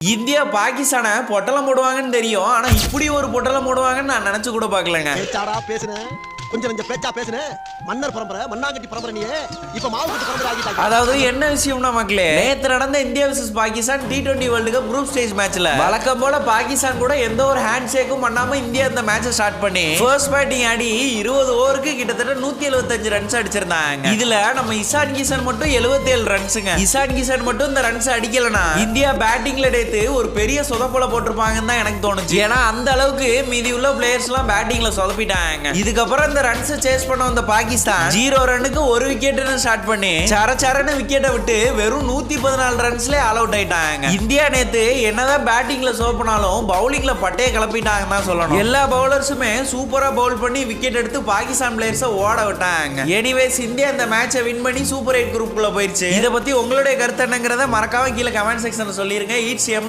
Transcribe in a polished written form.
India பாகிஸ்தானை பொட்டலம் போடுவாங்கன்னு தெரியும். ஆனா இப்படி ஒரு பொட்டலம் போடுவாங்கன்னு நான் நினைச்சு கூட பாக்கலங்க. பேசுனேன் கொஞ்சம் கொஞ்சம் பேச்சா பேசுனேன். மன்னர் பரம்பரை மண்ணாங்கட்டி பரம்பரை நீ இப்ப மாவுக்கட்டு பரம்பரை ஆகிட்டாங்க. அதாவது என்ன விஷயம்னா மக்களே, நேத்து நடந்த India vs Pakistan T20 world cup group stage மேட்ச்ல வழக்கம் போல பாகிஸ்தான் கூட எந்த ஒரு ஹேண்ட் ஷேக்கும் பண்ணாம இந்தியா இந்த மேட்சை ஸ்டார்ட் பண்ணி ஃபர்ஸ்ட் பேட்டிங் ஆடி 20 ஓவருக்கு கிட்டத்தட்ட 175 ரன்ஸ் அடிச்சிருந்தாங்க. இதுல நம்ம இசான் கிஷன் மட்டும் 77 ரன்ஸுங்க. இசான் கிஷன் மட்டும் இந்த ரன்ஸ் அடிக்கலனா இந்தியா பேட்டிங்ல எடுத்து ஒரு பெரிய சொதப்பல போட்டிருப்பாங்கன்னு தான் எனக்கு தோணுச்சு. ஏன்னா அந்த அளவுக்கு மீதி உள்ள பிளேயர்ஸ் எல்லாம் பேட்டிங்ல சொதப்பிட்டாங்க. இதுக்கப்புறம் இந்த ரன்ஸ் சேஸ் பண்ண வந்த பாகிஸ்தான் 0 ரன்னுக்கு ஒரு விக்கெட்னு ஸ்டார்ட் பண்ணி சரச்சரன்னு விக்கெட்டை விட்டு வெறும் 114 ரன்ஸ்ல ஆல் அவுட் ஆயிட்டாங்க. இந்தியா நேத்து என்னதான் பேட்டிங்ல சோப்பனாலும் பவுலிங்ல பட்டையை கிளப்பிட்டாங்கன்னு தான் சொல்லணும். எல்லா பவுலர்ஸுமே சூப்பரா பவுல் பண்ணி விக்கெட் எடுத்து பாகிஸ்தான் பிளேயர்ஸை ஓட விட்டாங்க. எனிவேஸ் இந்தியா இந்த மேட்சை வின் பண்ணி சூப்பர் 8 குரூப்புக்குள்ள போயிருச்சு. இதை பத்தி உங்களுடைய கருத்து என்னங்கிறத மறக்காம கீழே கமெண்ட் செக்ஷன்ல சொல்லிருங்க. இட்ஸ்